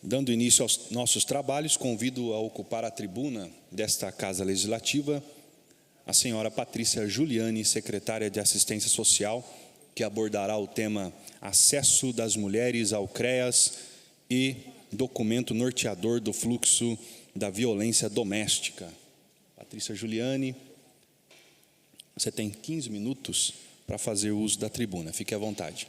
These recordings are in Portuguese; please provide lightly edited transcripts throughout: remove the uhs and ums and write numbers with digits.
Dando início aos nossos trabalhos, convido a ocupar a tribuna desta Casa Legislativa a senhora Patrícia Juliani, secretária de Assistência Social, que abordará o tema Acesso das Mulheres ao CREAS e documento norteador do fluxo da violência doméstica. Patrícia Juliani, você tem 15 minutos para fazer uso da tribuna. Fique à vontade.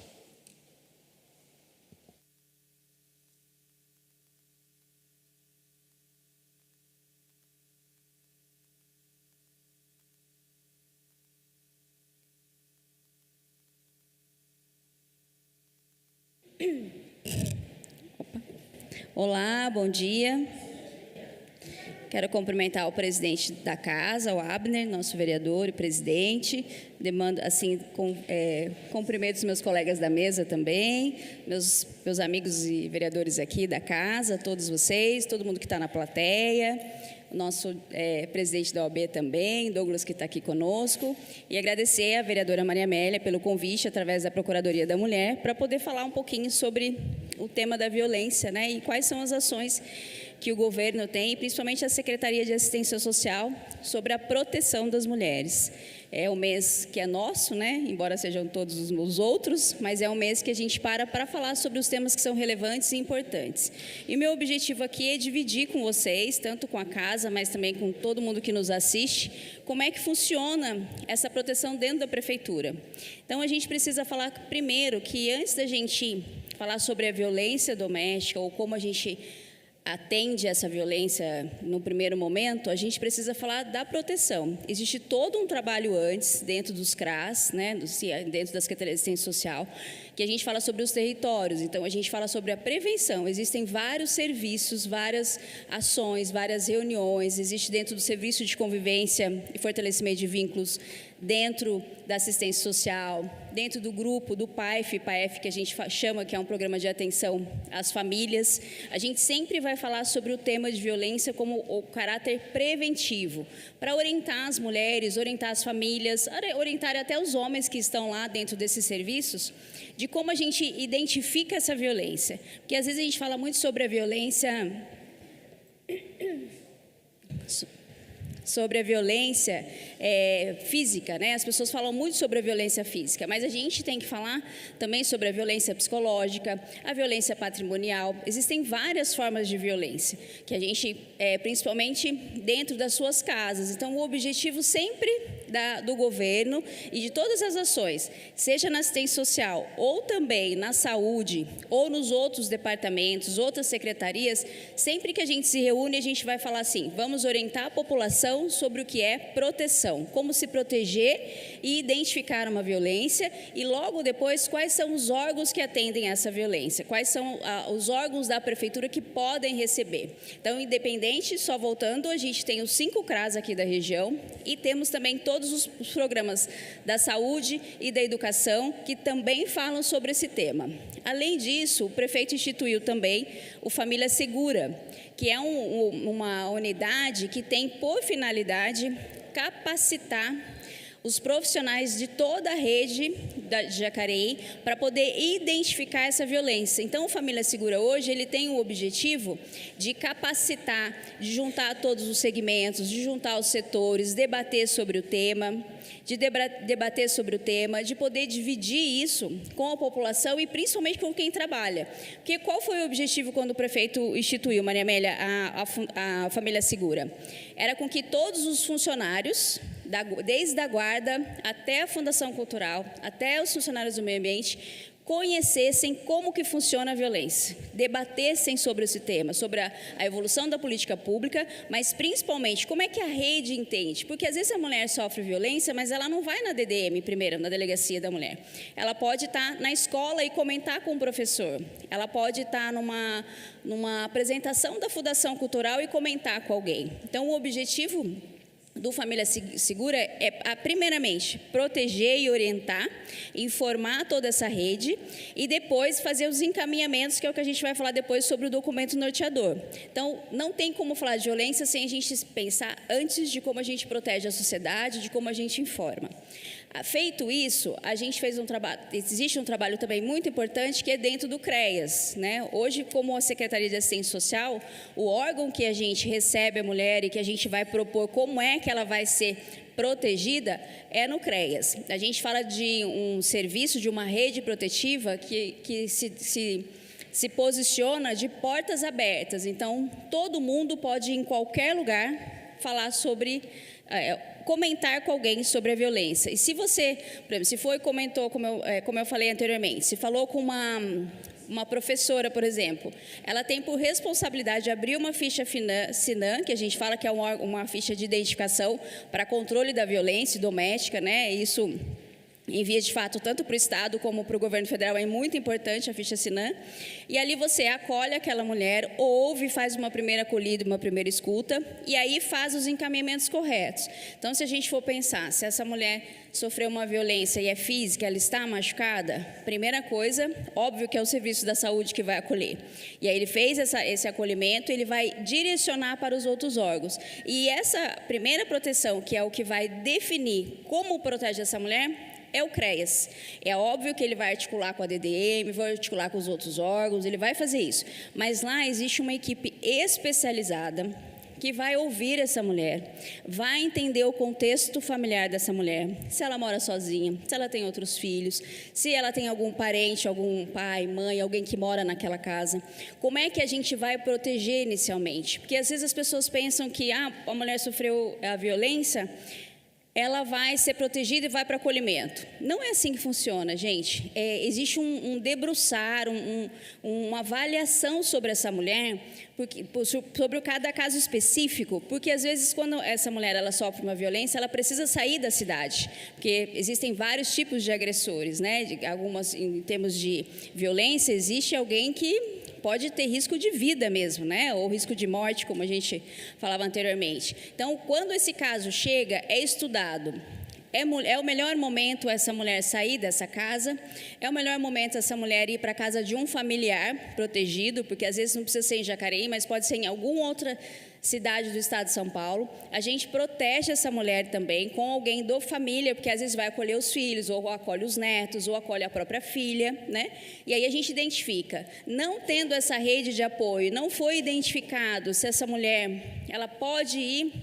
Olá, bom dia. Quero cumprimentar o presidente da casa, o Abner, nosso vereador e presidente. Demando, assim, cumprimento os meus colegas da mesa também, meus amigos e vereadores aqui da casa, todos vocês, todo mundo que está na plateia, o nosso presidente da OAB também, Douglas, que está aqui conosco, e agradecer à vereadora Maria Amélia pelo convite, através da Procuradoria da Mulher, para poder falar um pouquinho sobre o tema da violência, né, e quais são as ações que o governo tem, e principalmente a Secretaria de Assistência Social, sobre a proteção das mulheres. É um mês que é nosso, né? Embora sejam todos os outros, mas é um mês que a gente para falar sobre os temas que são relevantes e importantes. E meu objetivo aqui é dividir com vocês, tanto com a casa, mas também com todo mundo que nos assiste, como é que funciona essa proteção dentro da prefeitura. Então, a gente precisa falar primeiro que antes da gente falar sobre a violência doméstica ou como a gente atende essa violência no primeiro momento, a gente precisa falar da proteção. Existe todo um trabalho antes, dentro dos CRAS, né, dentro da Secretaria de Assistência Social, que a gente fala sobre os territórios, então a gente fala sobre a prevenção. Existem vários serviços, várias ações, várias reuniões, existe dentro do Serviço de Convivência e Fortalecimento de Vínculos, dentro da assistência social, dentro do grupo do PAEF, que a gente chama, que é um programa de atenção às famílias. A gente sempre vai falar sobre o tema de violência como o caráter preventivo, para orientar as mulheres, orientar as famílias, orientar até os homens que estão lá dentro desses serviços, de como a gente identifica essa violência. Porque às vezes a gente fala muito sobre a violência física, né? As pessoas falam muito sobre a violência física, mas a gente tem que falar também sobre a violência psicológica, a violência patrimonial. Existem várias formas de violência, que a gente, principalmente dentro das suas casas. Então, o objetivo sempre do governo e de todas as ações, seja na assistência social ou também na saúde ou nos outros departamentos, outras secretarias, sempre que a gente se reúne, a gente vai falar assim, vamos orientar a população sobre o que é proteção, como se proteger e identificar uma violência e logo depois quais são os órgãos que atendem a essa violência, quais são os órgãos da prefeitura que podem receber. Então, independente, só voltando, a gente tem os 5 CRAS aqui da região e temos também todos os programas da saúde e da educação que também falam sobre esse tema. Além disso, o prefeito instituiu também o Família Segura, que é uma unidade que tem por finalidade capacitar os profissionais de toda a rede de Jacareí para poder identificar essa violência. Então, o Família Segura hoje, ele tem o objetivo de capacitar, de juntar todos os segmentos, de juntar os setores, debater sobre o tema, de poder dividir isso com a população e principalmente com quem trabalha. Porque qual foi o objetivo quando o prefeito instituiu, Maria Amélia, a Família Segura? Era com que todos os funcionários, desde a guarda até a Fundação Cultural, até os funcionários do meio ambiente, conhecessem como que funciona a violência, debatessem sobre esse tema, sobre a evolução da política pública, mas principalmente como é que a rede entende, porque às vezes a mulher sofre violência, mas ela não vai na DDM primeiro, na Delegacia da Mulher. Ela pode estar na escola e comentar com o professor, ela pode estar numa apresentação da Fundação Cultural e comentar com alguém. Então, o objetivo do Família Segura é, primeiramente, proteger e orientar, informar toda essa rede e depois fazer os encaminhamentos, que é o que a gente vai falar depois sobre o documento norteador. Então, não tem como falar de violência sem a gente pensar antes de como a gente protege a sociedade, de como a gente informa. Feito isso, a gente fez um trabalho, existe um trabalho também muito importante que é dentro do CREAS, né? Hoje, como a Secretaria de Assistência Social, o órgão que a gente recebe a mulher e que a gente vai propor como é que ela vai ser protegida é no CREAS. A gente fala de um serviço, de uma rede protetiva que se posiciona de portas abertas. Então, todo mundo pode, em qualquer lugar, falar sobre... comentar com alguém sobre a violência. E se você, por exemplo, se foi e comentou, como eu falei anteriormente, se falou com uma professora, por exemplo, ela tem por responsabilidade abrir uma ficha SINAM, que a gente fala que é uma ficha de identificação para controle da violência doméstica, né? Isso envia de fato tanto para o Estado como para o governo federal, é muito importante a ficha SINAM, e ali você acolhe aquela mulher, ouve, faz uma primeira acolhida, uma primeira escuta, e aí faz os encaminhamentos corretos. Então, se a gente for pensar, se essa mulher sofreu uma violência e é física, ela está machucada, primeira coisa, óbvio que é o serviço da saúde que vai acolher. E aí ele fez esse acolhimento, ele vai direcionar para os outros órgãos. E essa primeira proteção, que é o que vai definir como protege essa mulher, é o CREAS. É óbvio que ele vai articular com a DDM, vai articular com os outros órgãos, ele vai fazer isso. Mas lá existe uma equipe especializada que vai ouvir essa mulher, vai entender o contexto familiar dessa mulher, se ela mora sozinha, se ela tem outros filhos, se ela tem algum parente, algum pai, mãe, alguém que mora naquela casa. Como é que a gente vai proteger inicialmente? Porque às vezes as pessoas pensam que a mulher sofreu a violência, ela vai ser protegida e vai para acolhimento. Não é assim que funciona, gente. Existe um debruçar, uma avaliação sobre essa mulher, sobre cada caso específico, porque às vezes quando essa mulher ela sofre uma violência, ela precisa sair da cidade, porque existem vários tipos de agressores, né? Algumas, em termos de violência, existe alguém que pode ter risco de vida mesmo, né? Ou risco de morte, como a gente falava anteriormente. Então, quando esse caso chega, é estudado. É o melhor momento essa mulher sair dessa casa, é o melhor momento essa mulher ir para a casa de um familiar protegido, porque às vezes não precisa ser em Jacareí, mas pode ser em alguma outra cidade do estado de São Paulo. A gente protege essa mulher também com alguém da família, porque às vezes vai acolher os filhos, ou acolhe os netos, ou acolhe a própria filha, né? E aí a gente identifica. Não tendo essa rede de apoio, não foi identificado se essa mulher ela pode ir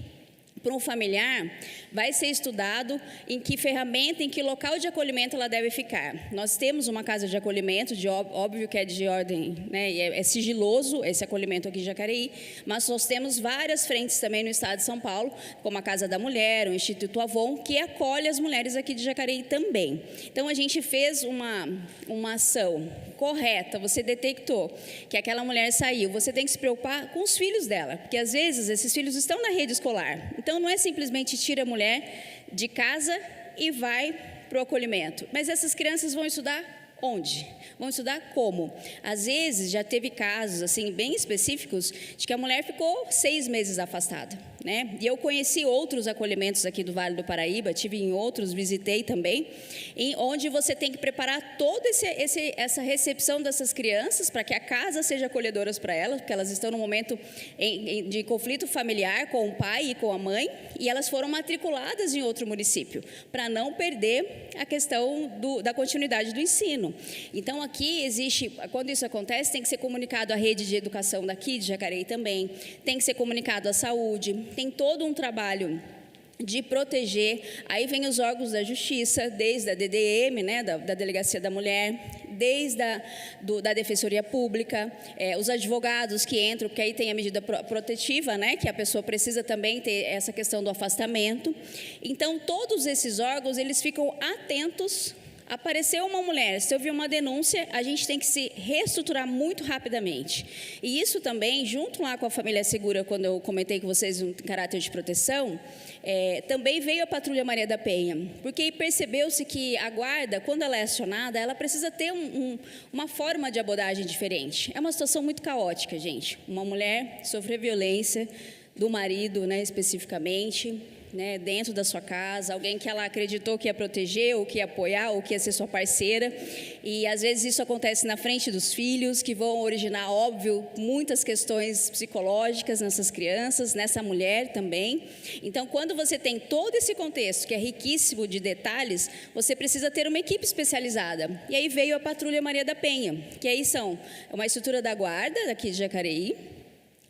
para um familiar, vai ser estudado em que ferramenta, em que local de acolhimento ela deve ficar. Nós temos uma casa de acolhimento, óbvio que é de ordem, né, e é sigiloso esse acolhimento aqui em Jacareí, mas nós temos várias frentes também no estado de São Paulo, como a Casa da Mulher, o Instituto Avon, que acolhe as mulheres aqui de Jacareí também. Então, a gente fez uma ação correta, você detectou que aquela mulher saiu, você tem que se preocupar com os filhos dela, porque às vezes esses filhos estão na rede escolar. Então, não é simplesmente tira a mulher de casa e vai para o acolhimento. Mas essas crianças vão estudar onde? Vão estudar como? Às vezes, já teve casos assim, bem específicos de que a mulher ficou 6 meses afastada, né? E eu conheci outros acolhimentos aqui do Vale do Paraíba, tive em outros, visitei também, onde você tem que preparar toda essa recepção dessas crianças para que a casa seja acolhedora para elas, porque elas estão no momento de conflito familiar com o pai e com a mãe, e elas foram matriculadas em outro município, para não perder a questão da continuidade do ensino. Então, aqui existe, quando isso acontece, tem que ser comunicado à rede de educação daqui de Jacareí também, tem que ser comunicado à saúde, tem todo um trabalho de proteger. Aí vem os órgãos da justiça, desde a DDM, né, da Delegacia da Mulher, desde da Defensoria Pública, os advogados que entram, porque aí tem a medida protetiva, né, que a pessoa precisa também ter essa questão do afastamento. Então, todos esses órgãos, eles ficam atentos. Apareceu uma mulher, se houver uma denúncia, a gente tem que se reestruturar muito rapidamente. E isso também, junto lá com a Família Segura, quando eu comentei com vocês um caráter de proteção, também veio a Patrulha Maria da Penha, porque percebeu-se que a guarda, quando ela é acionada, ela precisa ter uma forma de abordagem diferente. É uma situação muito caótica, gente. Uma mulher sofrer violência do marido, né, especificamente, né, dentro da sua casa, alguém que ela acreditou que ia proteger, ou que ia apoiar, ou que ia ser sua parceira. E às vezes isso acontece na frente dos filhos, que vão originar, óbvio, muitas questões psicológicas nessas crianças, nessa mulher também. Então, quando você tem todo esse contexto, que é riquíssimo de detalhes, você precisa ter uma equipe especializada. E aí veio a Patrulha Maria da Penha, que aí são uma estrutura da guarda, daqui de Jacareí,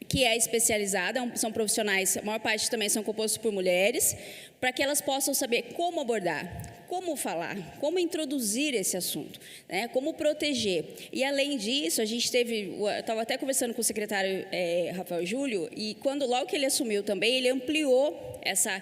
que é especializada, são profissionais, a maior parte também são compostos por mulheres, para que elas possam saber como abordar, como falar, como introduzir esse assunto, né? Como proteger. E, além disso, a gente estava até conversando com o secretário Rafael Júlio, e logo que ele assumiu também, ele ampliou essa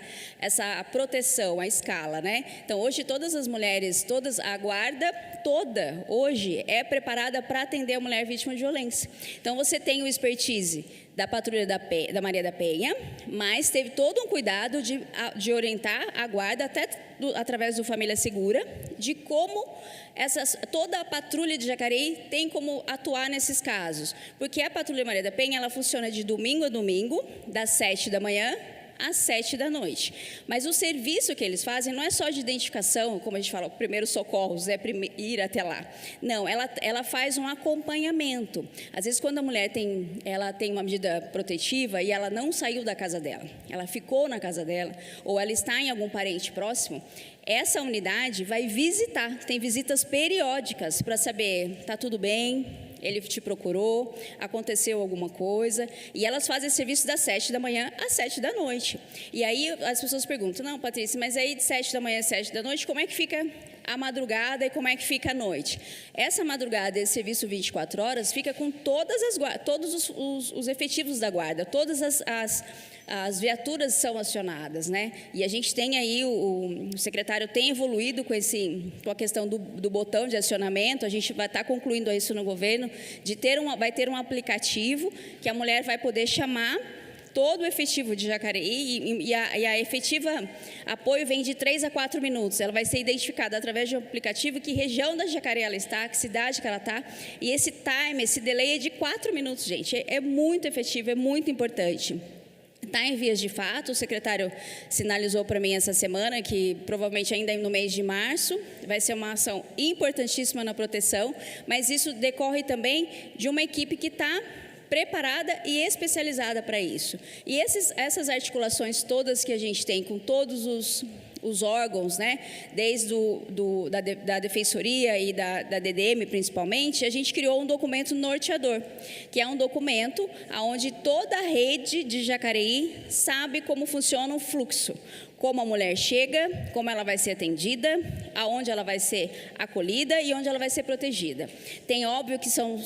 proteção, a escala, né? Então, hoje, todas as mulheres, a guarda toda, hoje, é preparada para atender a mulher vítima de violência. Então, você tem o expertise da Patrulha da Maria da Penha, mas teve todo um cuidado de orientar a guarda, até através do Família Segura, de como toda a Patrulha de Jacareí tem como atuar nesses casos. Porque a Patrulha Maria da Penha, ela funciona de domingo a domingo, das 7 da manhã às 7 da noite. Mas o serviço que eles fazem não é só de identificação, como a gente fala, primeiros socorros, ir até lá. Não, ela faz um acompanhamento. Às vezes, quando a mulher tem uma medida protetiva e ela não saiu da casa dela, ela ficou na casa dela, ou ela está em algum parente próximo, essa unidade vai visitar, tem visitas periódicas para saber, está tudo bem, ele te procurou, aconteceu alguma coisa, e elas fazem esse serviço das 7 da manhã às 7 da noite. E aí as pessoas perguntam, não, Patrícia, mas aí de 7 da manhã às 7 da noite, como é que fica a madrugada e como é que fica a noite? Essa madrugada, esse serviço 24 horas, fica com todos os efetivos da guarda, todas as viaturas são acionadas, né? E a gente tem aí, o secretário tem evoluído com a questão do botão de acionamento, a gente vai estar concluindo isso no governo, vai ter um aplicativo que a mulher vai poder chamar todo o efetivo de Jacareí, e a efetiva apoio vem de 3 a 4 minutos. Ela vai ser identificada através de um aplicativo que região da Jacareí ela está, que cidade que ela está, e esse delay é de 4 minutos, gente. É muito efetivo, é muito importante. Está em vias de fato, o secretário sinalizou para mim essa semana que provavelmente ainda no mês de março vai ser uma ação importantíssima na proteção, mas isso decorre também de uma equipe que está preparada e especializada para isso. E essas articulações todas que a gente tem com todos os órgãos, né, desde da Defensoria e da DDM principalmente, a gente criou um documento norteador, que é um documento onde toda a rede de Jacareí sabe como funciona o fluxo, como a mulher chega, como ela vai ser atendida, aonde ela vai ser acolhida e onde ela vai ser protegida. Tem, óbvio, que são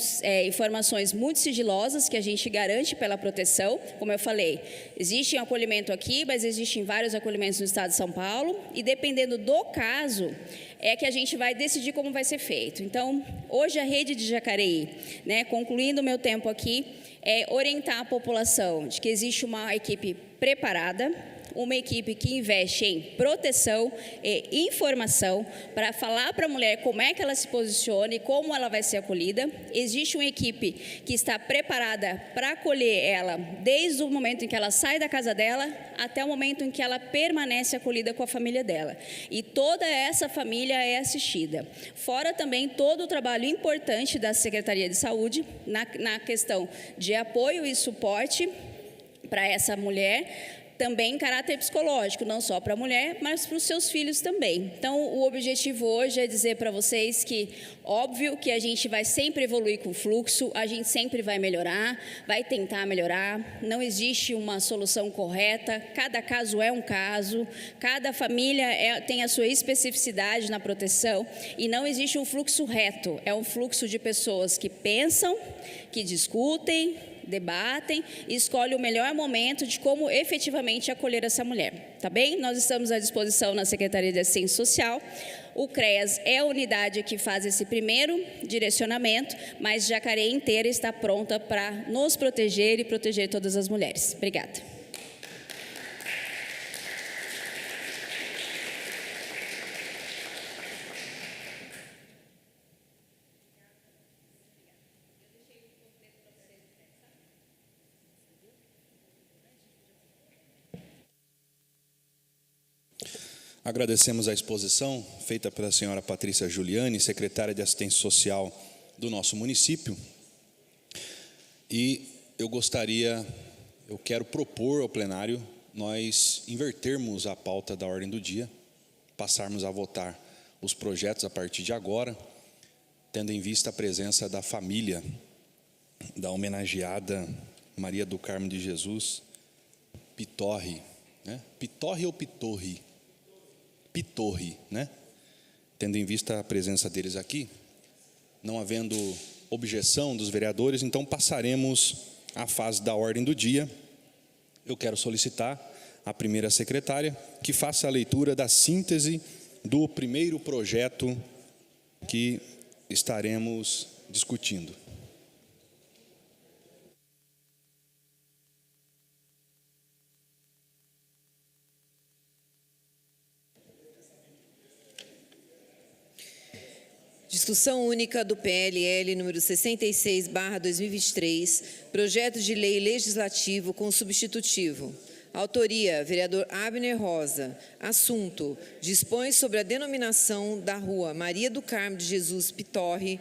informações muito sigilosas que a gente garante pela proteção. Como eu falei, existe um acolhimento aqui, mas existem vários acolhimentos no estado de São Paulo, e dependendo do caso, é que a gente vai decidir como vai ser feito. Então, hoje a rede de Jacareí, né, concluindo o meu tempo aqui, é orientar a população de que existe uma equipe preparada, uma equipe que investe em proteção e informação para falar para a mulher como é que ela se posiciona e como ela vai ser acolhida. Existe uma equipe que está preparada para acolher ela desde o momento em que ela sai da casa dela até o momento em que ela permanece acolhida com a família dela. E toda essa família é assistida. Fora também todo o trabalho importante da Secretaria de Saúde na questão de apoio e suporte para essa mulher, também em caráter psicológico, não só para a mulher, mas para os seus filhos também. Então, o objetivo hoje é dizer para vocês que, óbvio que a gente vai sempre evoluir com o fluxo, a gente sempre vai melhorar, vai tentar melhorar, não existe uma solução correta, cada caso é um caso, cada família tem a sua especificidade na proteção, e não existe um fluxo reto, é um fluxo de pessoas que pensam, que discutem, debatem e escolhem o melhor momento de como efetivamente acolher essa mulher, tá bem? Nós estamos à disposição na Secretaria de Assistência Social. O CREAS é a unidade que faz esse primeiro direcionamento, mas Jacareí inteira está pronta para nos proteger e proteger todas as mulheres. Obrigada. Agradecemos a exposição feita pela senhora Patrícia Giuliani, secretária de Assistência Social do nosso município. E eu quero propor ao plenário nós invertermos a pauta da ordem do dia, passarmos a votar os projetos a partir de agora, tendo em vista a presença da família da homenageada Maria do Carmo de Jesus Pitorri, né? Pitorri ou Pitorri? Pitorri, né? Tendo em vista a presença deles aqui, não havendo objeção dos vereadores, então passaremos à fase da ordem do dia. Eu quero solicitar à primeira secretária que faça a leitura da síntese do primeiro projeto que estaremos discutindo. Discussão única do PLL número 66/2023, projeto de lei legislativo com substitutivo. Autoria, vereador Abner Rosa. Assunto, dispõe sobre a denominação da rua Maria do Carmo de Jesus Pitorri,